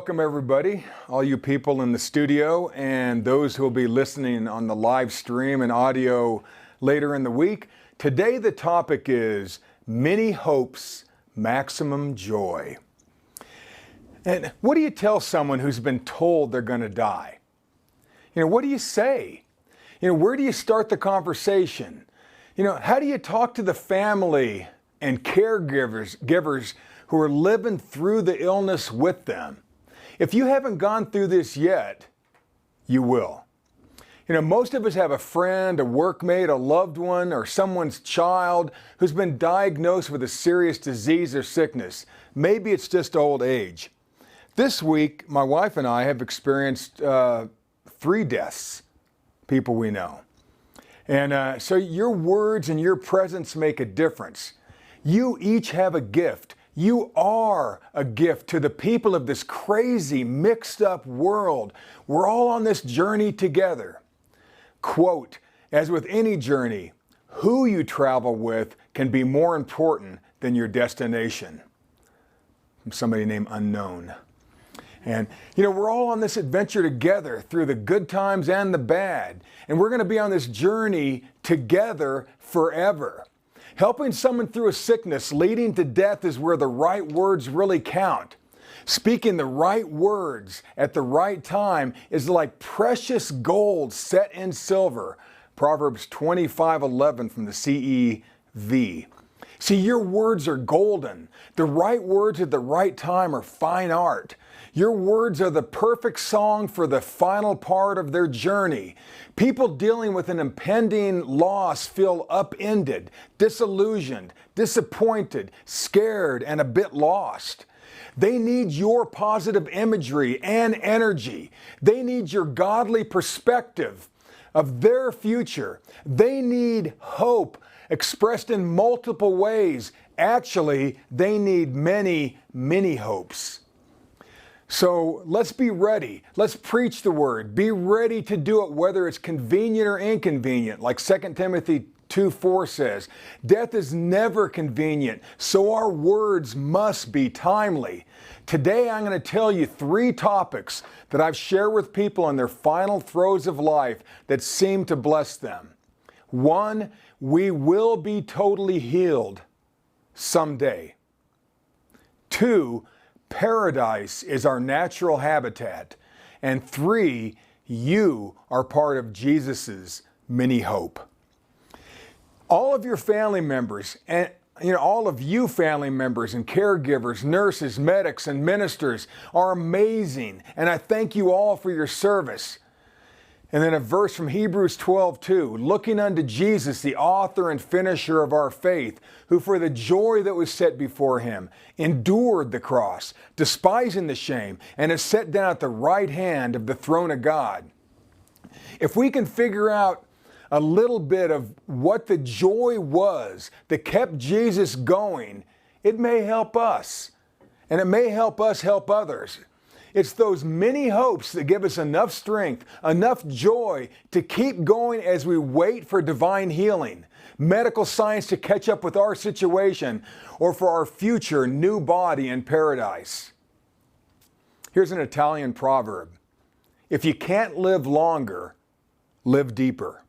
welcome everybody, all you people in the studio and those who will be listening on the live stream and audio later in the week. Today the topic is Many Hopes, Maximum Joy. And what do you tell someone who's been told they're going to die? What do you say? Where do you start the conversation? How do you talk to the family and caregivers who are living through the illness with them? If you haven't gone through this yet, you will. Most of us have a friend, a workmate, a loved one, or someone's child who's been diagnosed with a serious disease or sickness. Maybe it's just old age. This week, my wife and I have experienced 3 deaths, people we know. And so your words and your presence make a difference. You each have a gift. You are a gift to the people of this crazy, mixed up world. We're all on this journey together. Quote, as with any journey, who you travel with can be more important than your destination. From somebody named Unknown. And, we're all on this adventure together through the good times and the bad. And we're going to be on this journey together forever. Helping someone through a sickness leading to death is where the right words really count. Speaking the right words at the right time is like precious gold set in silver. Proverbs 25:11 from the CEV. See, your words are golden. The right words at the right time are fine art. Your words are the perfect song for the final part of their journey. People dealing with an impending loss feel upended, disillusioned, disappointed, scared, and a bit lost. They need your positive imagery and energy. They need your godly perspective of their future. They need hope expressed in multiple ways. Actually, they need many, many hopes. So let's be ready. Let's preach the word. Be ready to do it whether it's convenient or inconvenient. Like 2 Timothy 2:4 says, death is never convenient, so our words must be timely. Today I'm going to tell you 3 topics that I've shared with people in their final throes of life that seem to bless them. 1, we will be totally healed someday. 2, paradise is our natural habitat. And 3, you are part of Jesus's mini hope. All of your family members and all of you family members and caregivers, nurses, medics, and ministers are amazing. And I thank you all for your service. And then a verse from Hebrews 12:2, looking unto Jesus, the author and finisher of our faith, who for the joy that was set before him endured the cross, despising the shame, and is set down at the right hand of the throne of God. If we can figure out a little bit of what the joy was that kept Jesus going, it may help us. And it may help us help others. It's those many hopes that give us enough strength, enough joy to keep going as we wait for divine healing, medical science to catch up with our situation, or for our future new body in paradise. Here's an Italian proverb. If you can't live longer, live deeper.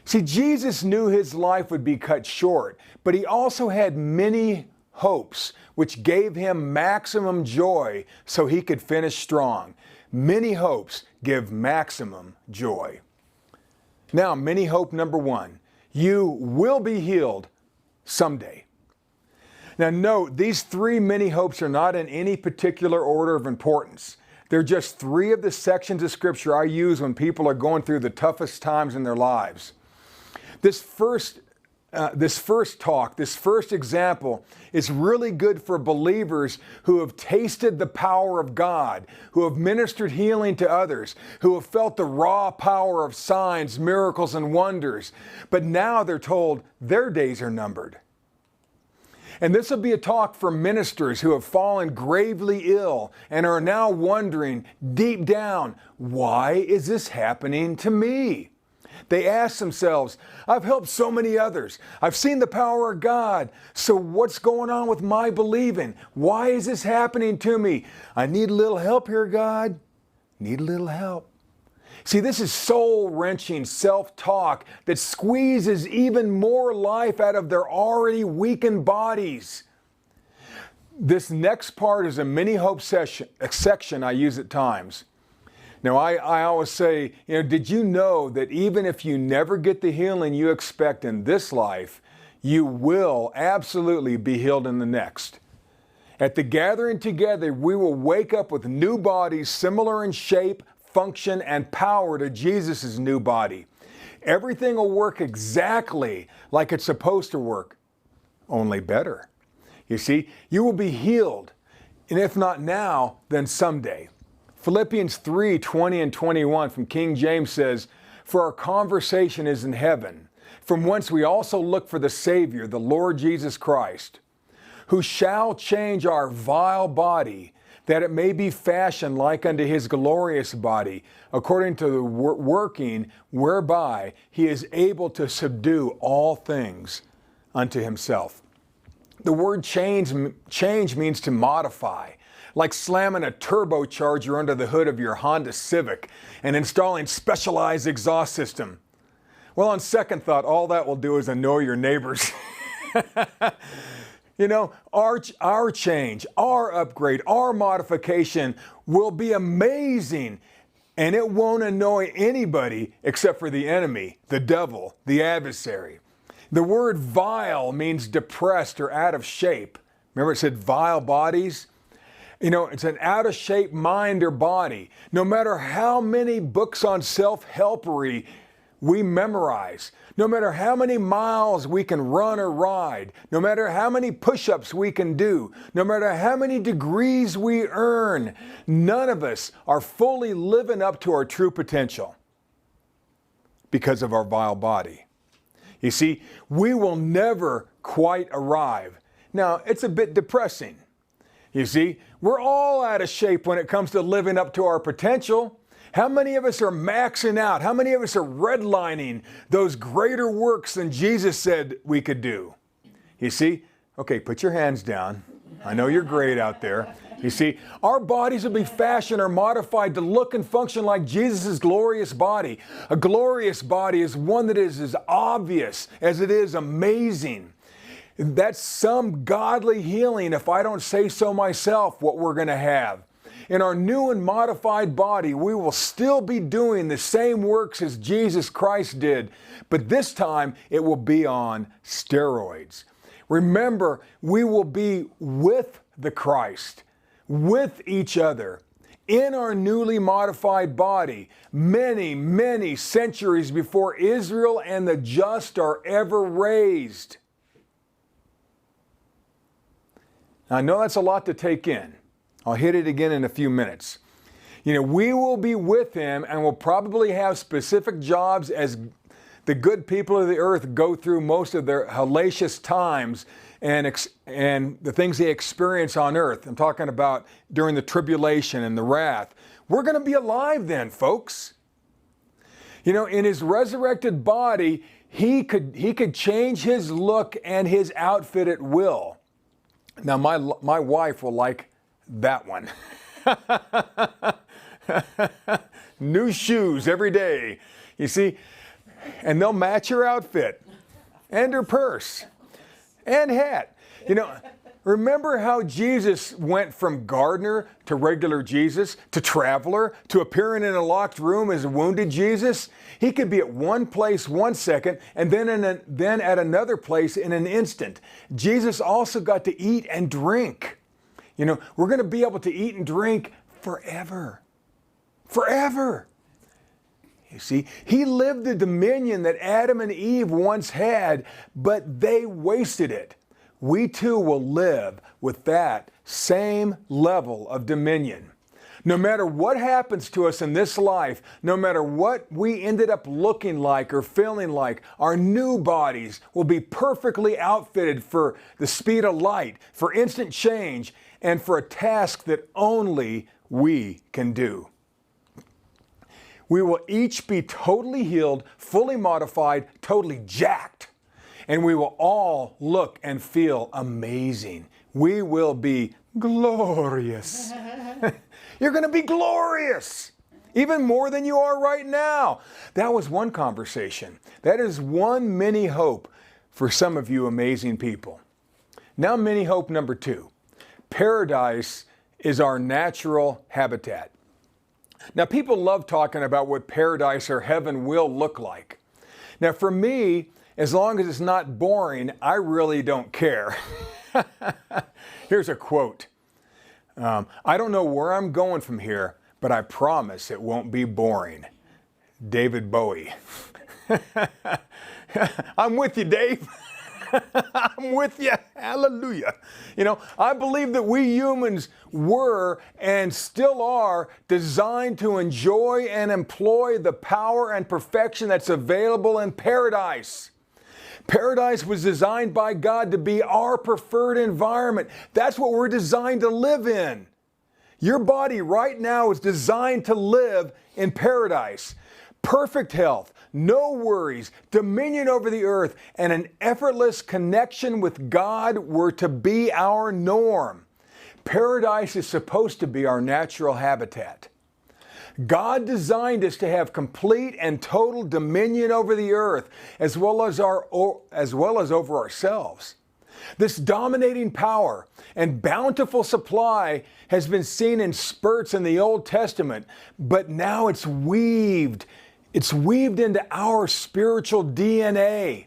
See, Jesus knew his life would be cut short, but he also had many hopes, which gave him maximum joy so he could finish strong. Many hopes give maximum joy. Now, many hope number 1. You will be healed someday. Now note, these 3 many hopes are not in any particular order of importance. They're just 3 of the sections of Scripture I use when people are going through the toughest times in their lives. This first example is really good for believers who have tasted the power of God, who have ministered healing to others, who have felt the raw power of signs, miracles, and wonders. But now they're told their days are numbered. And this will be a talk for ministers who have fallen gravely ill and are now wondering deep down, why is this happening to me? They ask themselves, I've helped so many others. I've seen the power of God. So what's going on with my believing? Why is this happening to me? I need a little help here, God. Need a little help. See, this is soul-wrenching self-talk that squeezes even more life out of their already weakened bodies. This next part is a mini hope section I use at times. Now, I always say, did you know that even if you never get the healing you expect in this life, you will absolutely be healed in the next? At the gathering together, we will wake up with new bodies similar in shape, function, and power to Jesus' new body. Everything will work exactly like it's supposed to work, only better. You see, you will be healed, and if not now, then someday. Philippians 3:20 and 21 from King James says, "For our conversation is in heaven, from whence we also look for the Savior, the Lord Jesus Christ, who shall change our vile body, that it may be fashioned like unto his glorious body, according to the working whereby he is able to subdue all things unto himself." The word change means to modify, like slamming a turbocharger under the hood of your Honda Civic and installing specialized exhaust system. Well, on second thought, all that will do is annoy your neighbors. Our change, our upgrade, our modification will be amazing, and it won't annoy anybody except for the enemy, the devil, the adversary. The word vile means depressed or out of shape. Remember it said vile bodies? It's an out of shape mind or body. No matter how many books on self-helpery we memorize, no matter how many miles we can run or ride, no matter how many push-ups we can do, no matter how many degrees we earn, none of us are fully living up to our true potential because of our vile body. You see, we will never quite arrive. Now, it's a bit depressing. You see, we're all out of shape when it comes to living up to our potential. How many of us are maxing out? How many of us are redlining those greater works than Jesus said we could do? You see? Okay, put your hands down. I know you're great out there. You see, our bodies will be fashioned or modified to look and function like Jesus' glorious body. A glorious body is one that is as obvious as it is amazing. That's some godly healing, if I don't say so myself, what we're going to have. In our new and modified body, we will still be doing the same works as Jesus Christ did, but this time it will be on steroids. Remember, we will be with the Christ, with each other, in our newly modified body, many, many centuries before Israel and the just are ever raised. Now, I know that's a lot to take in. I'll hit it again in a few minutes. We will be with him and will probably have specific jobs as the good people of the earth go through most of their hellacious times and the things they experience on earth. I'm talking about during the tribulation and the wrath. We're going to be alive then, folks. In his resurrected body, he could change his look and his outfit at will. Now, my wife will like that one. New shoes every day, you see, and they'll match her outfit and her purse and hat. Remember how Jesus went from gardener to regular Jesus, to traveler, to appearing in a locked room as a wounded Jesus? He could be at one place 1 second and then at another place in an instant. Jesus also got to eat and drink. We're going to be able to eat and drink forever. Forever. You see, he lived the dominion that Adam and Eve once had, but they wasted it. We too will live with that same level of dominion. No matter what happens to us in this life, no matter what we ended up looking like or feeling like, our new bodies will be perfectly outfitted for the speed of light, for instant change, and for a task that only we can do. We will each be totally healed, fully modified, totally jacked. And we will all look and feel amazing. We will be glorious. You're going to be glorious, even more than you are right now. That was one conversation. That is one mini hope for some of you amazing people. Now, mini hope number 2. Paradise is our natural habitat. Now, people love talking about what paradise or heaven will look like. Now, for me, as long as it's not boring, I really don't care. Here's a quote. I don't know where I'm going from here, but I promise it won't be boring. David Bowie. I'm with you, Dave. I'm with you. Hallelujah. You know, I believe that we humans were and still are designed to enjoy and employ the power and perfection that's available in paradise. Paradise was designed by God to be our preferred environment. That's what we're designed to live in. Your body right now is designed to live in paradise. Perfect health, no worries, dominion over the earth, and an effortless connection with God were to be our norm. Paradise is supposed to be our natural habitat. God designed us to have complete and total dominion over the earth, as well as over ourselves. This dominating power and bountiful supply has been seen in spurts in the Old Testament, but now it's weaved into our spiritual DNA.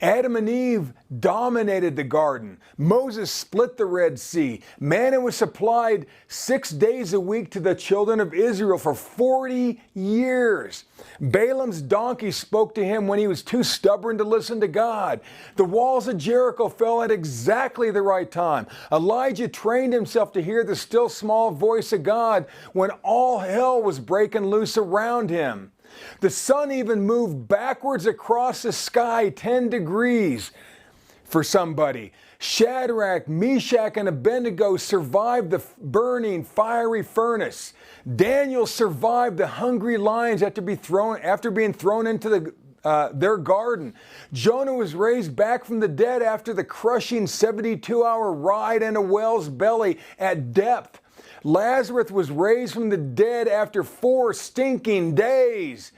Adam and Eve dominated the garden. Moses split the Red Sea. Manna was supplied 6 days a week to the children of Israel for 40 years. Balaam's donkey spoke to him when he was too stubborn to listen to God. The walls of Jericho fell at exactly the right time. Elijah trained himself to hear the still small voice of God when all hell was breaking loose around him. The sun even moved backwards across the sky 10 degrees for somebody. Shadrach, Meshach, and Abednego survived the burning fiery furnace. Daniel survived the hungry lions after being thrown into their garden. Jonah was raised back from the dead after the crushing 72-hour ride in a whale's belly at depth. Lazarus was raised from the dead after 4 stinking days.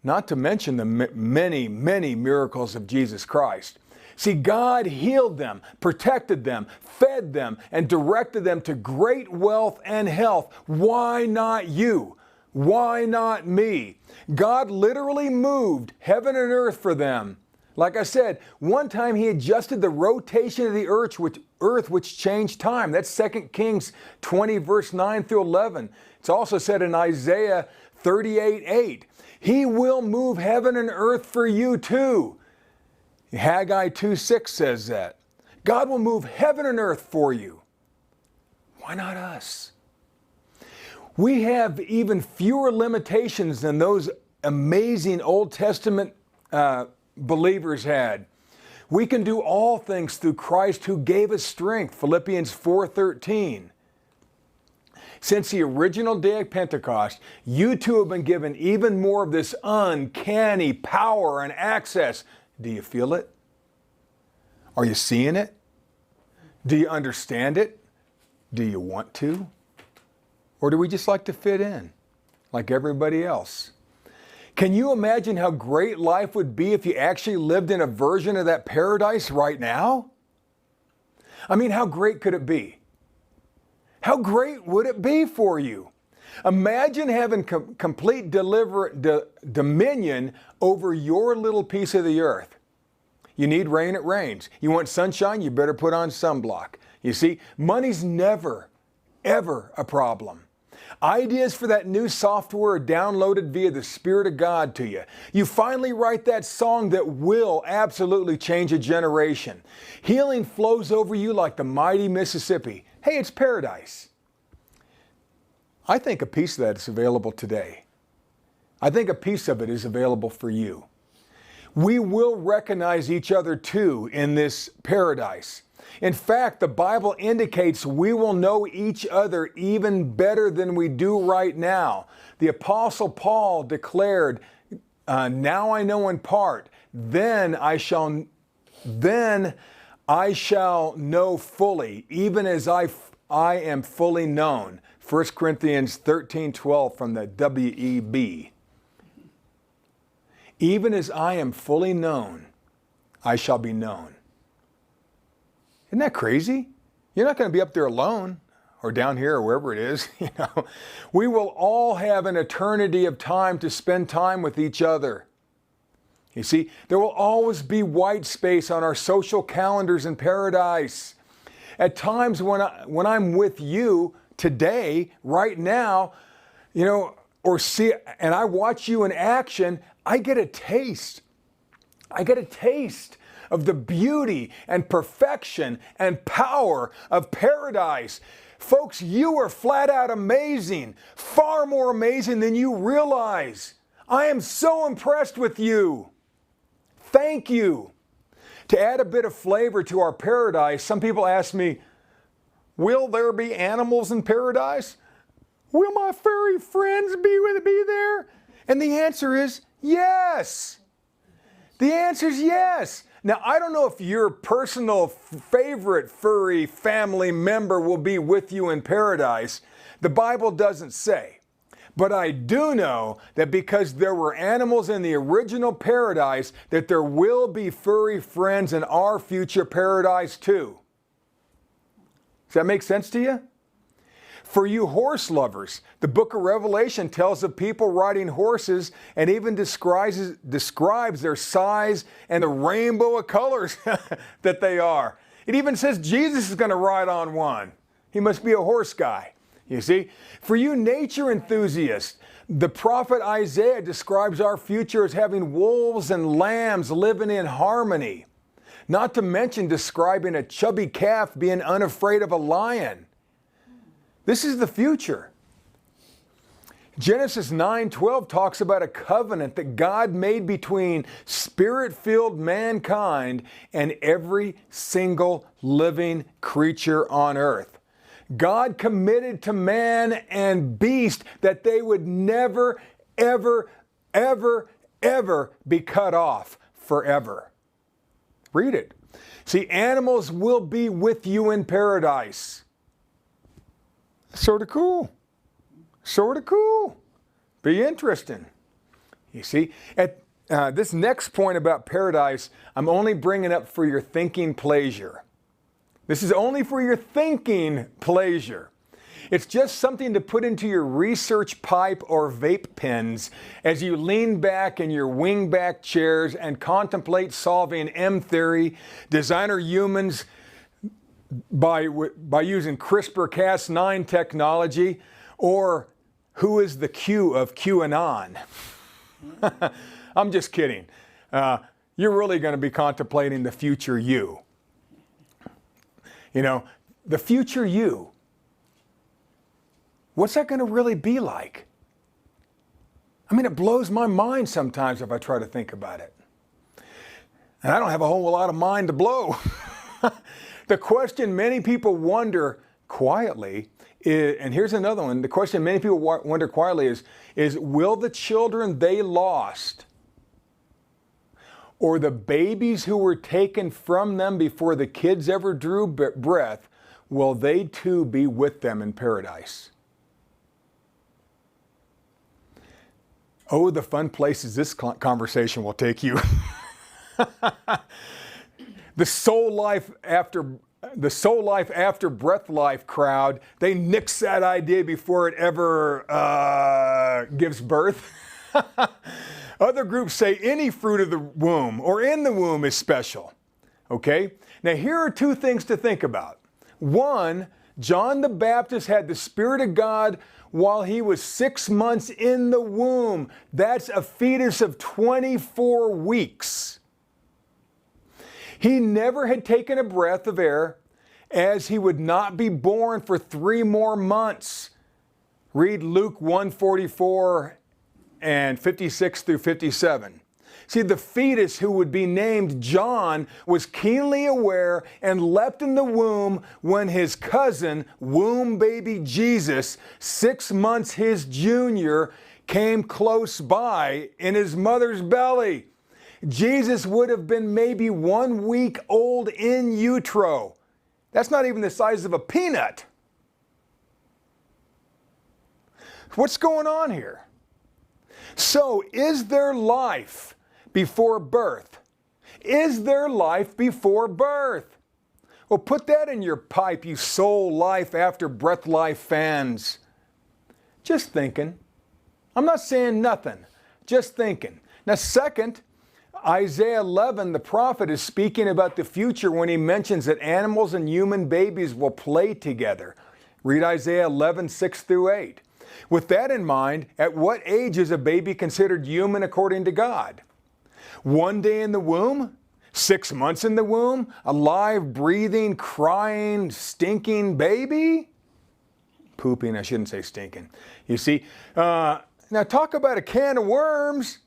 Not to mention the many, many miracles of Jesus Christ. See, God healed them, protected them, fed them, and directed them to great wealth and health. Why not you? Why not me? God literally moved heaven and earth for them. Like I said, one time he adjusted the rotation of the earth, which changed time. That's 2 Kings 20, verse 9 through 11. It's also said in Isaiah 38:8. He will move heaven and earth for you too. Haggai 2:6 says that. God will move heaven and earth for you. Why not us? We have even fewer limitations than those amazing Old Testament believers had. We can do all things through Christ who gave us strength. Philippians 4:13. Since the original day of Pentecost, you too have been given even more of this uncanny power and access. Do you feel it? Are you seeing it? Do you understand it? Do you want to? Or do we just like to fit in, like everybody else? Can you imagine how great life would be if you actually lived in a version of that paradise right now? I mean, how great could it be? How great would it be for you? Imagine having complete dominion over your little piece of the earth. You need rain, it rains. You want sunshine, you better put on sunblock. You see, money's never, ever a problem. Ideas for that new software are downloaded via the Spirit of God to you. You finally write that song that will absolutely change a generation. Healing flows over you like the mighty Mississippi. Hey, it's paradise. I think a piece of that is available today. I think a piece of it is available for you. We will recognize each other too in this paradise. In fact, the Bible indicates we will know each other even better than we do right now. The Apostle Paul declared, now I know in part, then I shall know fully, even as I am fully known. 1 Corinthians 13:12 from the WEB. Even as I am fully known, I shall be known. Isn't that crazy? You're not going to be up there alone or down here or wherever it is. We will all have an eternity of time to spend time with each other. You see, there will always be white space on our social calendars in paradise. At times when I'm with you today, right now, or see, and I watch you in action, I get a taste. I get a taste of the beauty and perfection and power of paradise. Folks, you are flat out amazing, far more amazing than you realize. I am so impressed with you. Thank you. To add a bit of flavor to our paradise, some people ask me, will there be animals in paradise? Will my furry friends be there? And the answer is yes. The answer is yes. Now, I don't know if your personal favorite furry family member will be with you in paradise. The Bible doesn't say. But I do know that because there were animals in the original paradise, that there will be furry friends in our future paradise too. Does that make sense to you? For you horse lovers, the book of Revelation tells of people riding horses and even describes their size and the rainbow of colors that they are. It even says Jesus is going to ride on one. He must be a horse guy. You see? For you nature enthusiasts, the prophet Isaiah describes our future as having wolves and lambs living in harmony. Not to mention describing a chubby calf being unafraid of a lion. This is the future. Genesis 9:12 talks about a covenant that God made between spirit-filled mankind and every single living creature on earth. God committed to man and beast that they would never, ever, ever, ever be cut off forever. Read it. See, animals will be with you in paradise. Sort of cool. Sort of cool. Be interesting. You see, at this next point about paradise, I'm only bringing up for your thinking pleasure. This is only for your thinking pleasure. It's just something to put into your research pipe or vape pens as you lean back in your wingback chairs and contemplate solving M-theory, designer humans by using CRISPR-Cas9 technology, or who is the Q of QAnon? I'm just kidding. You're really going to be contemplating the future you. The future you. What's that going to really be like? I mean, it blows my mind sometimes if I try to think about it. And I don't have a whole lot of mind to blow. The question many people wonder quietly, and here's another one, the question many people wonder quietly is will the children they lost or the babies who were taken from them before the kids ever drew breath, will they too be with them in paradise? Oh, the fun places this conversation will take you. The soul life after breath life crowd, they nix that idea before it ever gives birth. Other groups say any fruit of the womb or in the womb is special. Okay? Now here are two things to think about. One, John the Baptist had the Spirit of God while he was 6 months in the womb. That's a fetus of 24 weeks. He never had taken a breath of air, as he would not be born for 3 more months. Read Luke 1:44 and 56 through 57. See, the fetus who would be named John was keenly aware and leapt in the womb when his cousin, womb baby Jesus, 6 months his junior, came close by in his mother's belly. Jesus would have been maybe 1 week old in utero. That's not even the size of a peanut. What's going on here? So, is there life before birth? Is there life before birth? Well, put that in your pipe, you soul life after breath life fans. Just thinking. I'm not saying nothing, just thinking. Now, second, Isaiah 11, the prophet, is speaking about the future when he mentions that animals and human babies will play together. Read Isaiah 11, 6 through 8. With that in mind, at what age is a baby considered human according to God? 1 day in the womb? 6 months in the womb? A live, breathing, crying, stinking baby? Pooping, I shouldn't say stinking. You see, now talk about a can of worms.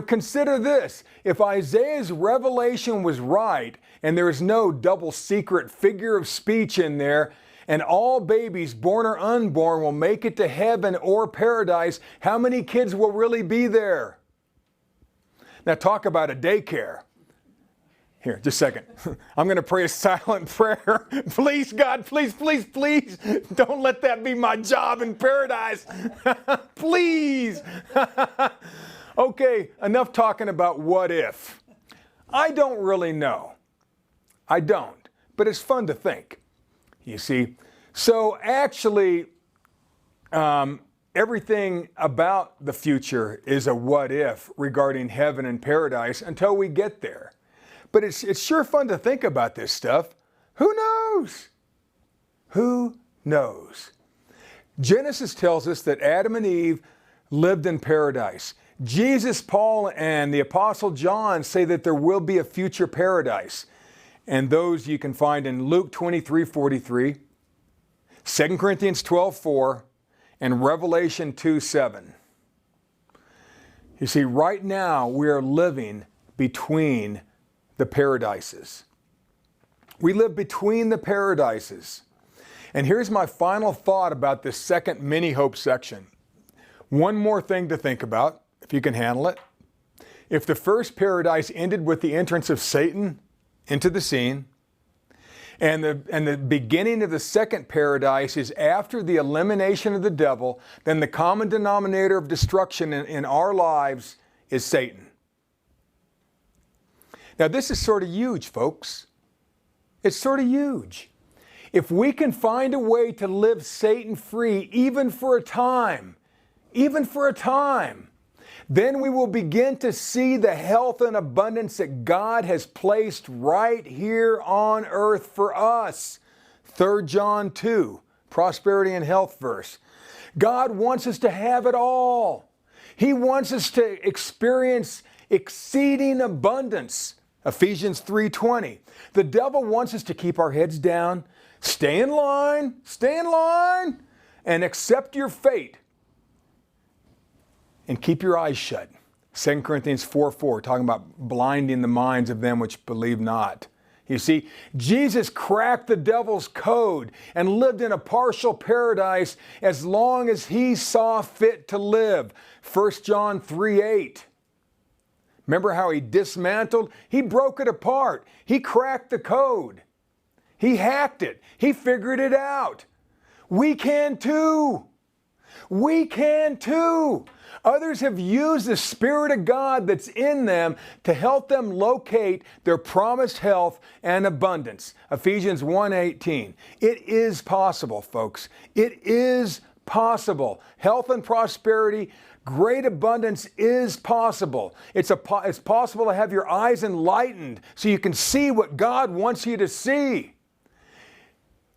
Consider this. If Isaiah's revelation was right, and there is no double secret figure of speech in there, and all babies, born or unborn, will make it to heaven or paradise, how many kids will really be there? Now talk about a daycare. Here, just a second. I'm going to pray a silent prayer. Please, God, please, please, please, don't let that be my job in paradise. Please. Okay, enough talking about what if. I don't really know. I don't, but it's fun to think. You see, so actually, everything about the future is a what if regarding heaven and paradise until we get there. But it's sure fun to think about this stuff. Who knows? Who knows? Genesis tells us that Adam and Eve lived in paradise. Jesus, Paul, and the Apostle John say that there will be a future paradise. And those you can find in Luke 23:43, 2 Corinthians 12:4, and Revelation 2:7. You see, right now we are living between the paradises. We live between the paradises. And here's my final thought about this second mini hope section. One more thing to think about, if you can handle it. If the first paradise ended with the entrance of Satan into the scene, and the beginning of the second paradise is after the elimination of the devil, then the common denominator of destruction in our lives is Satan. Now this is sort of huge, folks. It's sort of huge. If we can find a way to live Satan-free, even for a time, then we will begin to see the health and abundance that God has placed right here on earth for us. 3 John 2, prosperity and health verse. God wants us to have it all. He wants us to experience exceeding abundance. Ephesians 3:20. The devil wants us to keep our heads down, stay in line, and accept your fate. And keep your eyes shut. 2 Corinthians 4:4, talking about blinding the minds of them which believe not. You see, Jesus cracked the devil's code and lived in a partial paradise as long as he saw fit to live. 1 John 3:8. Remember how he dismantled? He broke it apart. He cracked the code. He hacked it. He figured it out. We can too. We can too. Others have used the Spirit of God that's in them to help them locate their promised health and abundance. Ephesians 1:18. It is possible, folks. It is possible. Health and prosperity, great abundance is possible. It's possible to have your eyes enlightened so you can see what God wants you to see.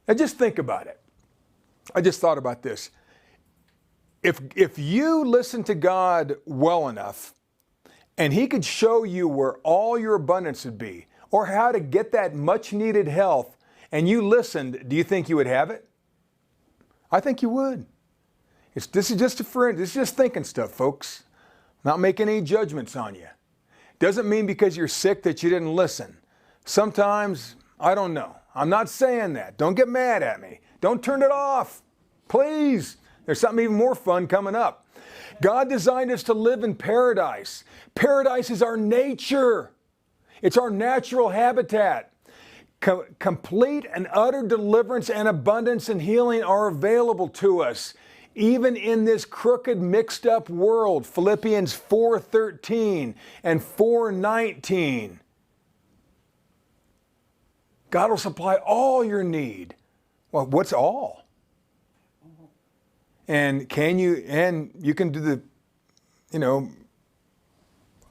Now just think about it. I just thought about this. If you listen to God well enough, and He could show you where all your abundance would be, or how to get that much needed health, and you listened, do you think you would have it? I think you would. This is just thinking stuff, folks. I'm not making any judgments on you. Doesn't mean because you're sick that you didn't listen. Sometimes, I don't know. I'm not saying that. Don't get mad at me. Don't turn it off. Please. There's something even more fun coming up. God designed us to live in paradise. Paradise is our nature. It's our natural habitat. Complete and utter deliverance and abundance and healing are available to us, even in this crooked, mixed up world. Philippians 4:13 and 4:19. God will supply all your need. Well, what's all? And you can do the,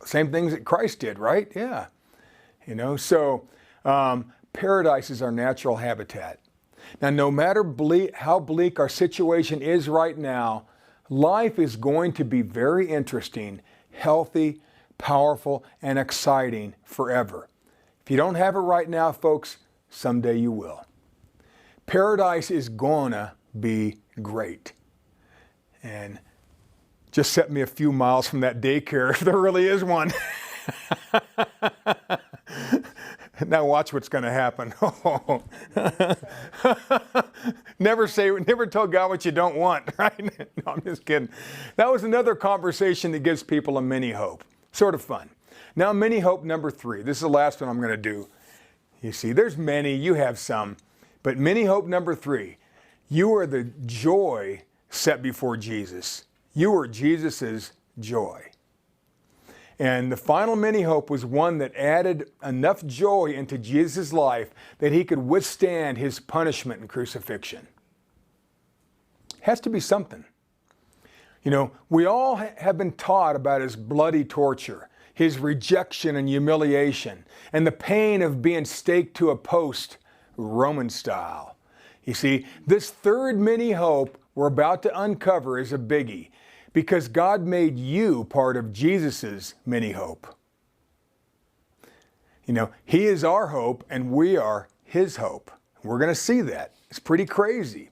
same things that Christ did, right? Yeah. So paradise is our natural habitat. Now, no matter how bleak our situation is right now, life is going to be very interesting, healthy, powerful, and exciting forever. If you don't have it right now, folks, someday you will. Paradise is gonna be great. And just set me a few miles from that daycare, if there really is one. Now watch what's going to happen. Never tell God what you don't want, right? No, I'm just kidding. That was another conversation that gives people a mini hope. Sort of fun. Now, mini hope number 3. This is the last one I'm going to do. You see, there's many, you have some. But mini hope number 3. You are the joy set before Jesus. You are Jesus's joy. And the final mini hope was one that added enough joy into Jesus' life that he could withstand his punishment and crucifixion. Has to be something. We all have been taught about his bloody torture, his rejection and humiliation, and the pain of being staked to a post, Roman style. You see, this third mini hope we're about to uncover is a biggie, because God made you part of Jesus's mini hope. He is our hope and we are his hope. We're going to see that. It's pretty crazy.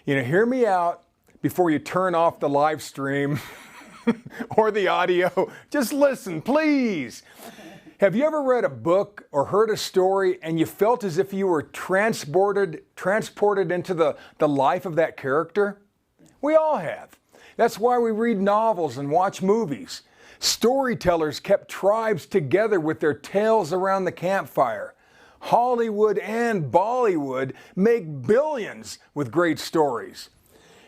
Hear me out before you turn off the live stream or the audio. Just listen, please. Have you ever read a book or heard a story and you felt as if you were transported into the life of that character? We all have. That's why we read novels and watch movies. Storytellers kept tribes together with their tales around the campfire. Hollywood and Bollywood make billions with great stories.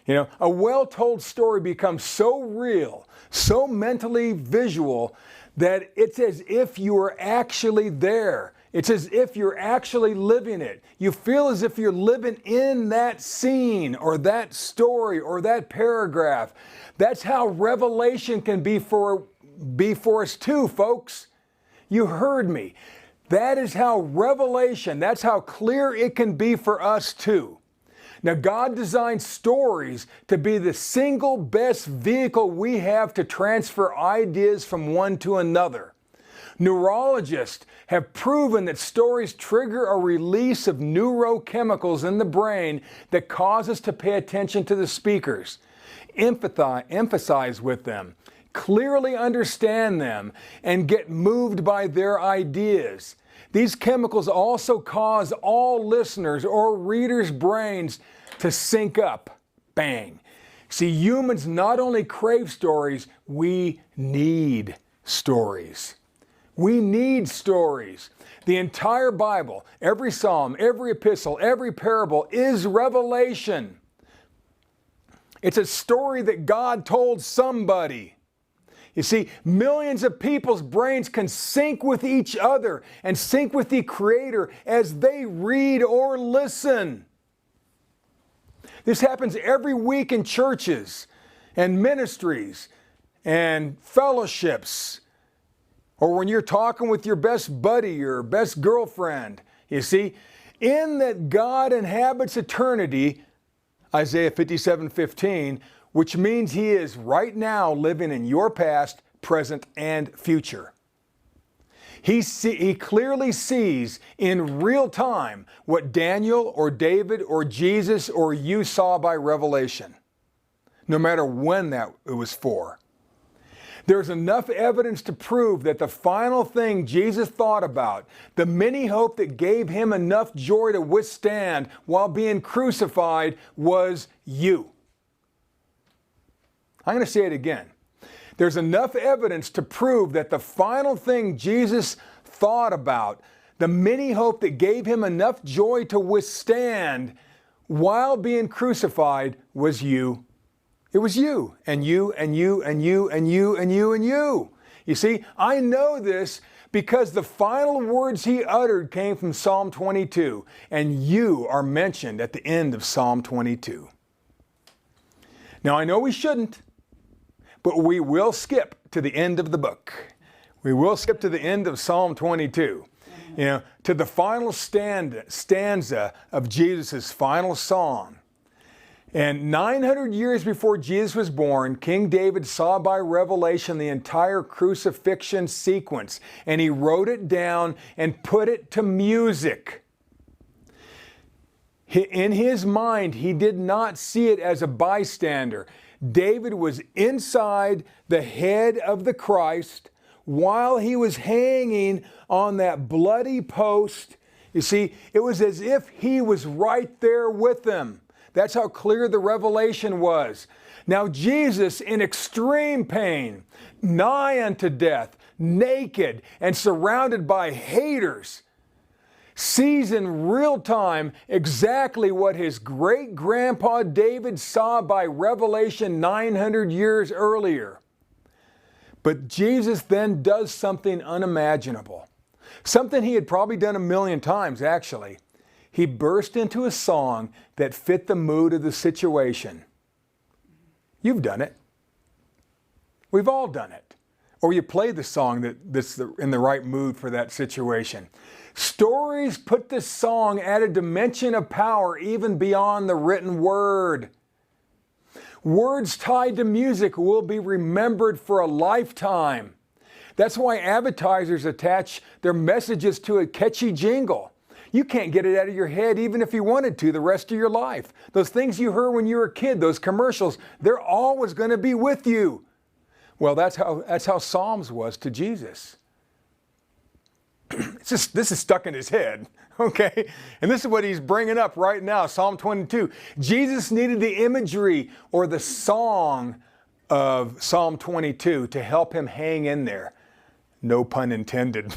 A well-told story becomes so real, so mentally visual, that it's as if you are actually there. It's as if you're actually living it. You feel as if you're living in that scene or that story or that paragraph. That's how revelation can be for us too, folks. You heard me. That is how revelation, that's how clear it can be for us too. Now, God designed stories to be the single best vehicle we have to transfer ideas from one to another. Neurologists have proven that stories trigger a release of neurochemicals in the brain that cause us to pay attention to the speakers, emphasize with them, clearly understand them, and get moved by their ideas. These chemicals also cause all listeners or readers' brains to sync up. Bang. See, humans not only crave stories, we need stories. We need stories. The entire Bible, every psalm, every epistle, every parable is revelation. It's a story that God told somebody. You see, millions of people's brains can sync with each other and sync with the Creator as they read or listen. This happens every week in churches and ministries and fellowships, or when you're talking with your best buddy, your best girlfriend. You see, in that God inhabits eternity, Isaiah 57:15, which means He is right now living in your past, present, and future. He clearly sees in real time what Daniel or David or Jesus or you saw by revelation, no matter when that it was for. There's enough evidence to prove that the final thing Jesus thought about, the mini hope that gave him enough joy to withstand while being crucified, was you. I'm going to say it again. There's enough evidence to prove that the final thing Jesus thought about, the mini hope that gave him enough joy to withstand while being crucified, was you. It was you, and you, and you, and you, and you, and you, and you. You see, I know this because the final words he uttered came from Psalm 22, and you are mentioned at the end of Psalm 22. Now, I know we shouldn't, but we will skip to the end of the book. We will skip to the end of Psalm 22, to the final stanza of Jesus' final song. And 900 years before Jesus was born, King David saw by revelation the entire crucifixion sequence, and he wrote it down and put it to music. In his mind, he did not see it as a bystander. David was inside the head of the Christ while he was hanging on that bloody post. You see, it was as if he was right there with them. That's how clear the revelation was. Now Jesus, in extreme pain, nigh unto death, naked and surrounded by haters, sees in real time exactly what his great-grandpa David saw by revelation 900 years earlier. But Jesus then does something unimaginable. Something he had probably done 1,000,000 times, actually. He burst into a song that fit the mood of the situation. You've done it. We've all done it. Or you play the song that's in the right mood for that situation. Stories put this song at a dimension of power even beyond the written word. Words tied to music will be remembered for a lifetime. That's why advertisers attach their messages to a catchy jingle. You can't get it out of your head even if you wanted to the rest of your life. Those things you heard when you were a kid, those commercials, they're always going to be with you. Well, that's how Psalms was to Jesus. This is stuck in his head, okay? And this is what he's bringing up right now, Psalm 22. Jesus needed the imagery or the song of Psalm 22 to help him hang in there. No pun intended.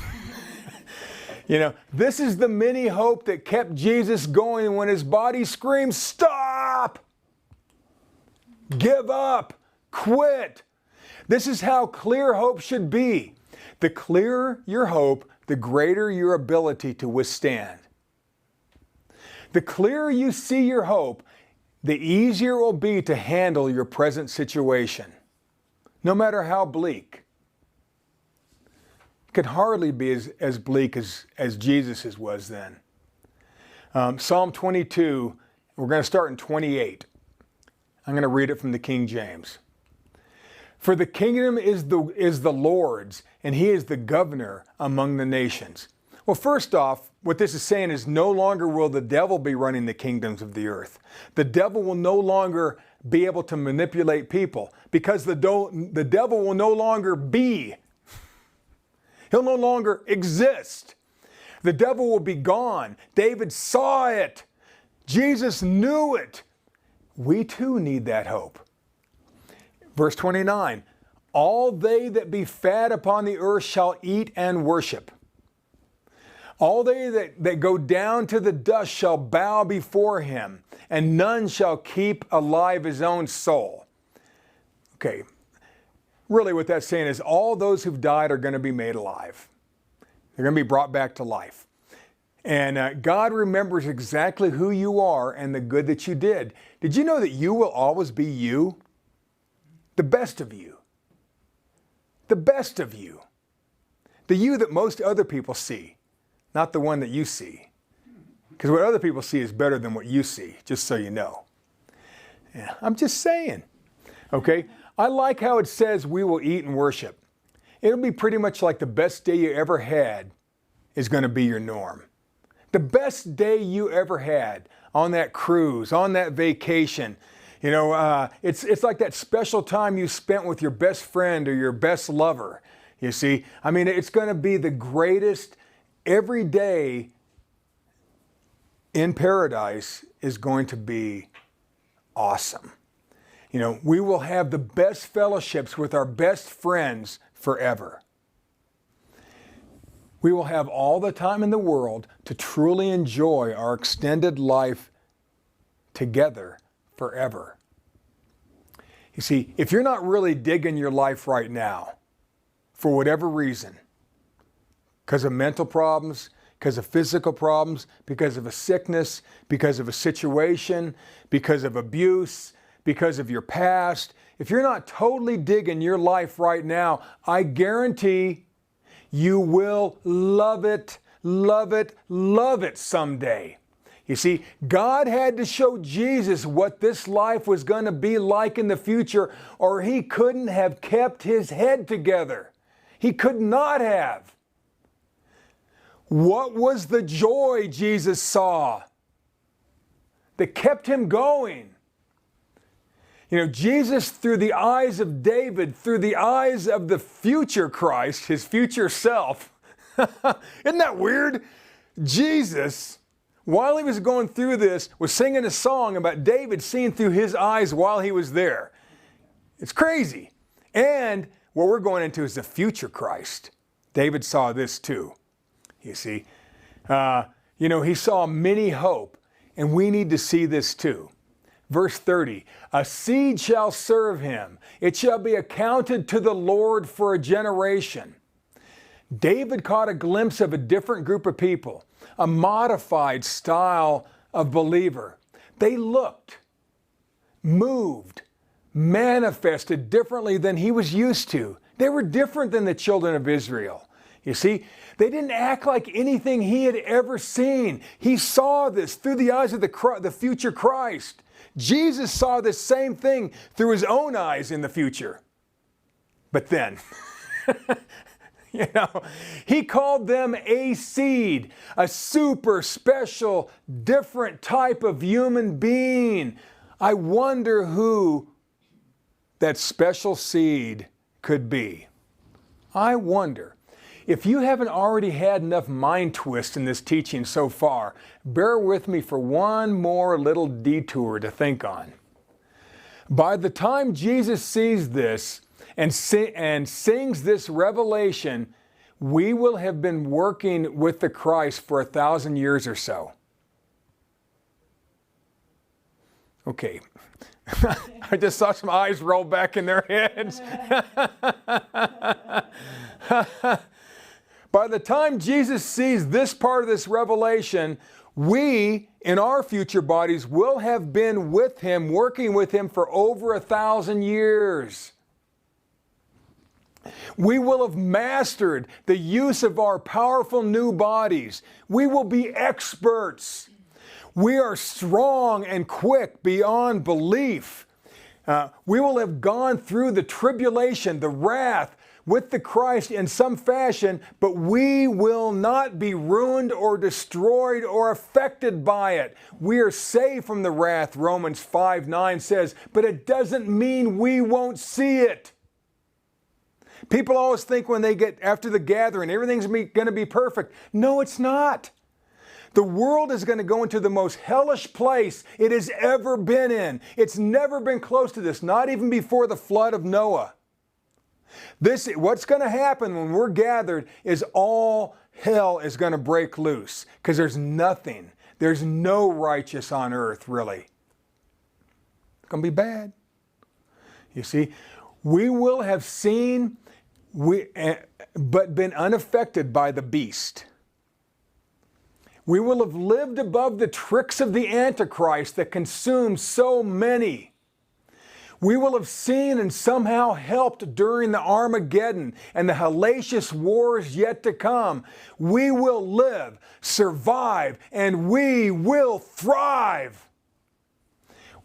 This is the mini hope that kept Jesus going when his body screamed, "Stop! Give up! Quit!" This is how clear hope should be. The clearer your hope, the greater your ability to withstand. The clearer you see your hope, the easier it will be to handle your present situation, no matter how bleak. Could hardly be as bleak as Jesus's was then. Psalm 22, we're going to start in 28. I'm going to read it from the King James. "For the kingdom is the Lord's, and he is the governor among the nations." Well, first off, what this is saying is no longer will the devil be running the kingdoms of the earth. The devil will no longer be able to manipulate people because the devil will no longer be. He'll no longer exist. The devil will be gone. David saw it. Jesus knew it. We too need that hope. Verse 29, "All they that be fat upon the earth shall eat and worship. All they that go down to the dust shall bow before him, and none shall keep alive his own soul." Okay. Really what that's saying is all those who've died are going to be made alive. They're going to be brought back to life. And God remembers exactly who you are and the good that you did. Did you know that you will always be you? The best of you. The best of you. The you that most other people see, not the one that you see. Because what other people see is better than what you see, just so you know. Yeah, I'm just saying. Okay? I like how it says we will eat and worship. It'll be pretty much like the best day you ever had is going to be your norm. The best day you ever had on that cruise, on that vacation, It's like that special time you spent with your best friend or your best lover. You see, I mean, it's going to be the greatest. Every day in paradise is going to be awesome. We will have the best fellowships with our best friends forever. We will have all the time in the world to truly enjoy our extended life together forever. You see, if you're not really digging your life right now, for whatever reason, because of mental problems, because of physical problems, because of a sickness, because of a situation, because of abuse, because of your past, if you're not totally digging your life right now, I guarantee you will love it, love it, love it someday. You see, God had to show Jesus what this life was going to be like in the future, or he couldn't have kept his head together. He could not have. What was the joy Jesus saw that kept him going? Jesus, through the eyes of David, through the eyes of the future Christ, his future self. Isn't that weird? Jesus, while he was going through this, was singing a song about David seeing through his eyes while he was there. It's crazy. And what we're going into is the future Christ. David saw this too. You see, he saw many hope, and we need to see this too. Verse 30, a seed shall serve him. It shall be accounted to the Lord for a generation. David caught a glimpse of a different group of people, a modified style of believer. They looked, moved, manifested differently than he was used to. They were different than the children of Israel. You see, they didn't act like anything he had ever seen. He saw this through the eyes of the future Christ. Jesus saw the same thing through his own eyes in the future. But then, he called them a seed, a super special, different type of human being. I wonder who that special seed could be. I wonder. If you haven't already had enough mind twist in this teaching so far, bear with me for one more little detour to think on. By the time Jesus sees this and sings this revelation, we will have been working with the Christ for 1,000 years or so. Okay. I just saw some eyes roll back in their heads. By the time Jesus sees this part of this revelation, we, in our future bodies, will have been with him, working with him for over 1,000 years. We will have mastered the use of our powerful new bodies. We will be experts. We are strong and quick beyond belief. We will have gone through the tribulation, the wrath, with the Christ in some fashion, but we will not be ruined or destroyed or affected by it. We are saved from the wrath, Romans 5:9 says, but it doesn't mean we won't see it. People always think when they get after the gathering, everything's going to be perfect. No, it's not. The world is going to go into the most hellish place it has ever been in. It's never been close to this, not even before the flood of Noah. What's going to happen when we're gathered is all hell is going to break loose, because there's no righteous on earth, really. It's going to be bad. You see, we will have seen, but been unaffected by the beast. We will have lived above the tricks of the Antichrist that consumes so many. We will have seen and somehow helped during the Armageddon and the hellacious wars yet to come. We will live, survive, and we will thrive.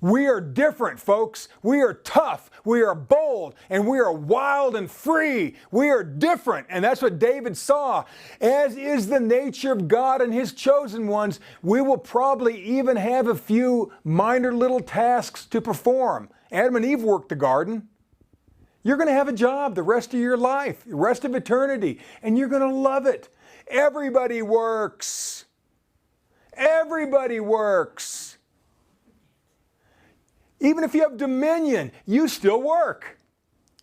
We are different, folks. We are tough. We are bold. And we are wild and free. We are different. And that's what David saw. As is the nature of God and His chosen ones, we will probably even have a few minor little tasks to perform. Adam and Eve worked the garden. You're going to have a job the rest of your life, the rest of eternity, and you're going to love it. Everybody works. Everybody works. Even if you have dominion, you still work.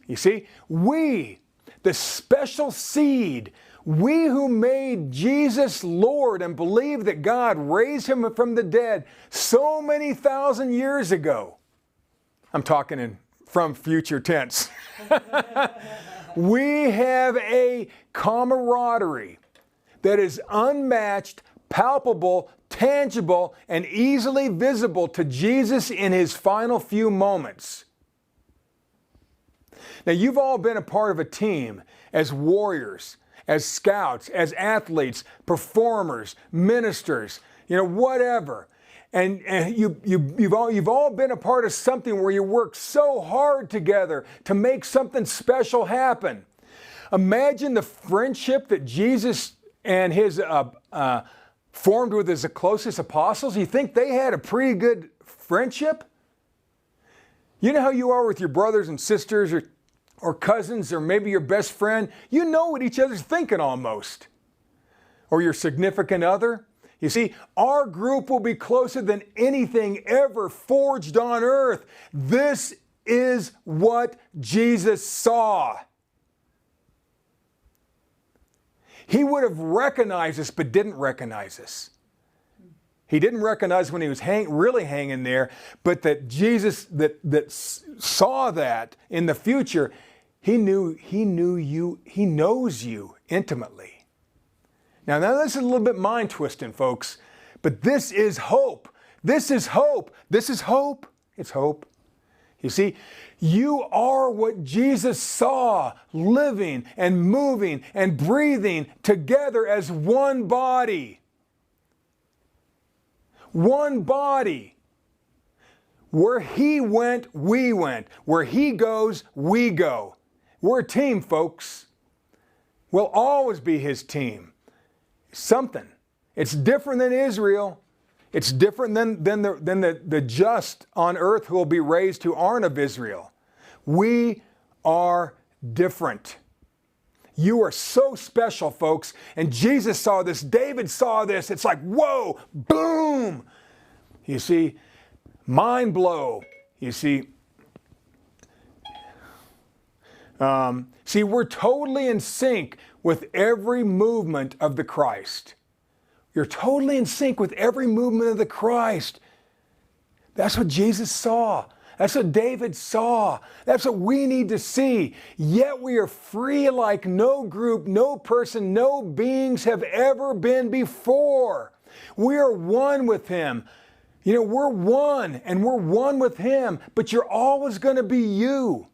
You see, we, the special seed, we who made Jesus Lord and believe that God raised Him from the dead so many thousand years ago. I'm talking from future tense. We have a camaraderie that is unmatched, palpable, tangible, and easily visible to Jesus in His final few moments. Now, you've all been a part of a team as warriors, as scouts, as athletes, performers, ministers, whatever. And you've all been a part of something where you work so hard together to make something special happen. Imagine the friendship that Jesus and His formed with His closest apostles. You think they had a pretty good friendship? You know how you are with your brothers and sisters or cousins or maybe your best friend? You know what each other's thinking almost. Or your significant other. You see, our group will be closer than anything ever forged on earth. This is what Jesus saw. He would have recognized us, but didn't recognize us. He didn't recognize when He was really hanging there, but that Jesus that saw that in the future, He knew you. He knows you intimately. Now this is a little bit mind twisting, folks, but this is hope. This is hope. This is hope. It's hope. You see, you are what Jesus saw living and moving and breathing together as one body. One body. Where He went, we went. Where He goes, we go. We're a team, folks. We'll always be His team. Something. It's different than Israel. It's different than the just on earth who will be raised who aren't of Israel. We are different. You are so special, folks. And Jesus saw this. David saw this. It's like, whoa, boom. You see, mind blow. You see, we're totally in sync with every movement of the Christ. You're totally in sync with every movement of the Christ. That's what Jesus saw. That's what David saw. That's what we need to see. Yet we are free like no group, no person, no beings have ever been before. We are one with Him. We're one, and we're one with Him, but you're always going to be you.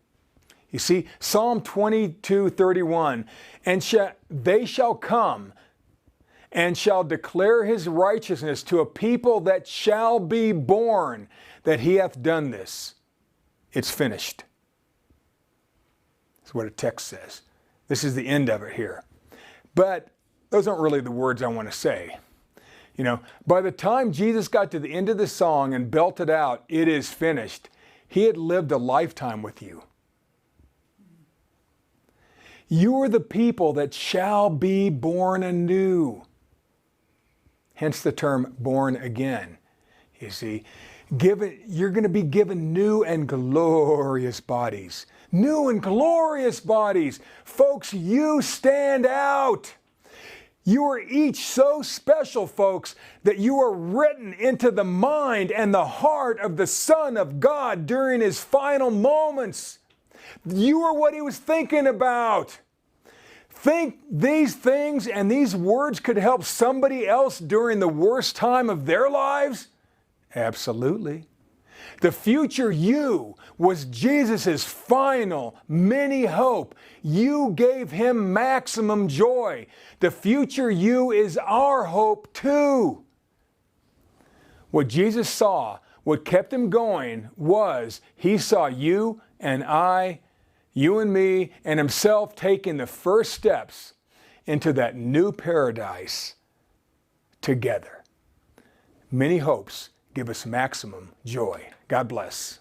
You see, Psalm 22:31, and they shall come and shall declare His righteousness to a people that shall be born, that He hath done this. It's finished. That's what a text says. This is the end of it here. But those aren't really the words I want to say. By the time Jesus got to the end of the song and belted out, "It is finished," He had lived a lifetime with you. You are the people that shall be born anew. Hence the term born again. You see, you're going to be given new and glorious bodies. New and glorious bodies. Folks, you stand out. You are each so special, folks, that you are written into the mind and the heart of the Son of God during His final moments. You are what He was thinking about. Think these things and these words could help somebody else during the worst time of their lives? Absolutely. The future you was Jesus' final mini hope. You gave Him maximum joy. The future you is our hope too. What Jesus saw What kept him going was he saw you and I, you and me, and himself taking the first steps into that new paradise together. Many hopes give us maximum joy. God bless.